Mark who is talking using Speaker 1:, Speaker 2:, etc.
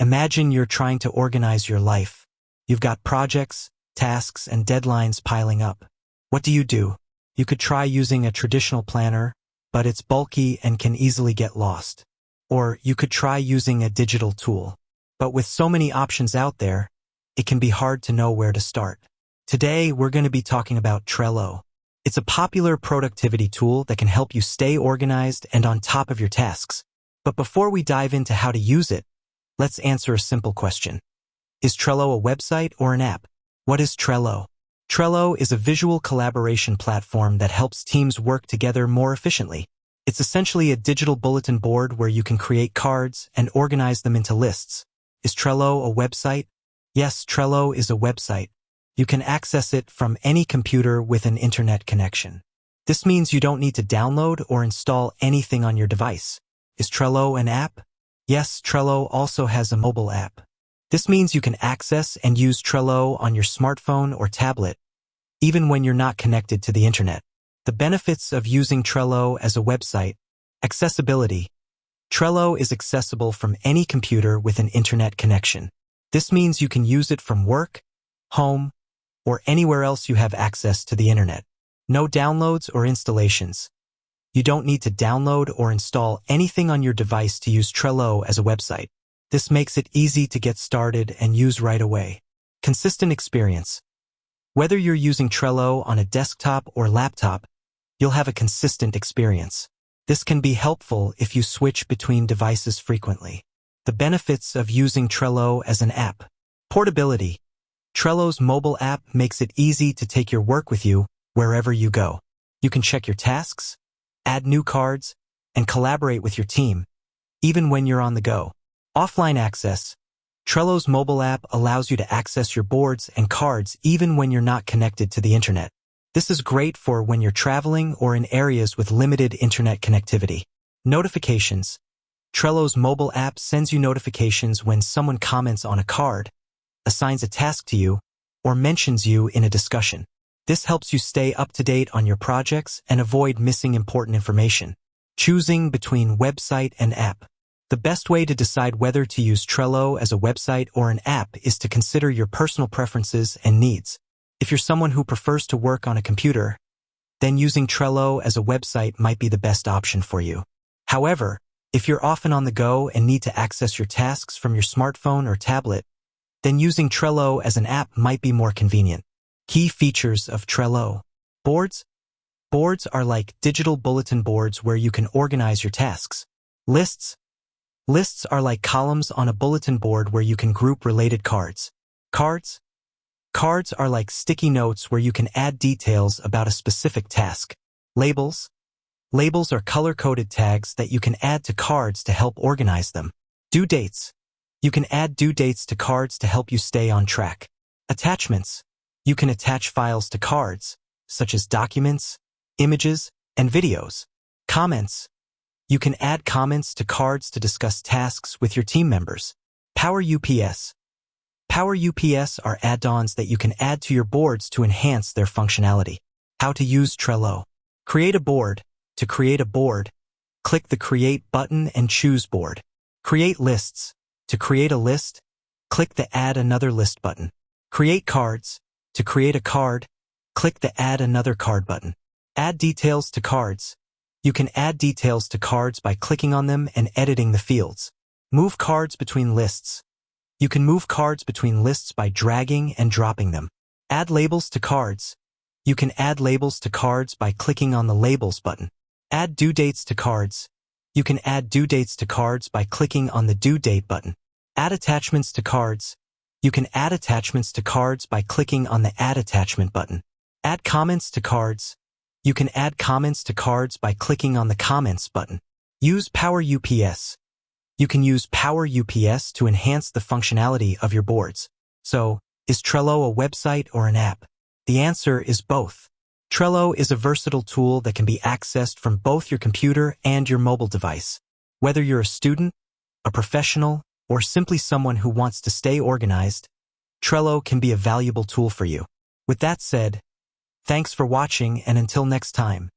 Speaker 1: Imagine you're trying to organize your life. You've got projects, tasks, and deadlines piling up. What do? You could try using a traditional planner, but it's bulky and can easily get lost. Or you could try using a digital tool. But with so many options out there, it can be hard to know where to start. Today, we're going to be talking about Trello. It's a popular productivity tool that can help you stay organized and on top of your tasks. But before we dive into how to use it, let's answer a simple question. Is Trello a website or an app? What is Trello? Trello is a visual collaboration platform that helps teams work together more efficiently. It's essentially a digital bulletin board where you can create cards and organize them into lists. Is Trello a website? Yes, Trello is a website. You can access it from any computer with an internet connection. This means you don't need to download or install anything on your device. Is Trello an app? Yes, Trello also has a mobile app. This means you can access and use Trello on your smartphone or tablet, even when you're not connected to the internet. The benefits of using Trello as a website. Accessibility. Trello is accessible from any computer with an internet connection. This means you can use it from work, home, or anywhere else you have access to the internet. No downloads or installations. You don't need to download or install anything on your device to use Trello as a website. This makes it easy to get started and use right away. Consistent experience. Whether you're using Trello on a desktop or laptop, you'll have a consistent experience. This can be helpful if you switch between devices frequently. The benefits of using Trello as an app. Portability. Trello's mobile app makes it easy to take your work with you wherever you go. You can check your tasks, add new cards, and collaborate with your team, even when you're on the go. Offline access. Trello's mobile app allows you to access your boards and cards even when you're not connected to the internet. This is great for when you're traveling or in areas with limited internet connectivity. Notifications. Trello's mobile app sends you notifications when someone comments on a card, assigns a task to you, or mentions you in a discussion. This helps you stay up to date on your projects and avoid missing important information. Choosing between website and app. The best way to decide whether to use Trello as a website or an app is to consider your personal preferences and needs. If you're someone who prefers to work on a computer, then using Trello as a website might be the best option for you. However, if you're often on the go and need to access your tasks from your smartphone or tablet, then using Trello as an app might be more convenient. Key features of Trello. Boards. Boards are like digital bulletin boards where you can organize your tasks. Lists. Lists are like columns on a bulletin board where you can group related cards. Cards. Cards are like sticky notes where you can add details about a specific task. Labels. Labels are color-coded tags that you can add to cards to help organize them. Due dates. You can add due dates to cards to help you stay on track. Attachments. You can attach files to cards, such as documents, images, and videos. Comments. You can add comments to cards to discuss tasks with your team members. Power UPS. Power UPS are add-ons that you can add to your boards to enhance their functionality. How to use Trello. Create a board. To create a board, click the Create button and choose Board. Create lists. To create a list, click the Add Another List button. Create cards. To create a card, click the Add Another Card button. Add details to cards. You can add details to cards by clicking on them and editing the fields. Move cards between lists. You can move cards between lists by dragging and dropping them. Add labels to cards. You can add labels to cards by clicking on the Labels button. Add due dates to cards. You can add due dates to cards by clicking on the Due Date button. Add attachments to cards. You can add attachments to cards by clicking on the Add Attachment button. Add comments to cards. You can add comments to cards by clicking on the Comments button. Use Power UPS. You can use Power UPS to enhance the functionality of your boards. So, is Trello a website or an app? The answer is both. Trello is a versatile tool that can be accessed from both your computer and your mobile device. Whether you're a student, a professional, or simply someone who wants to stay organized, Trello can be a valuable tool for you. With that said, thanks for watching, and until next time.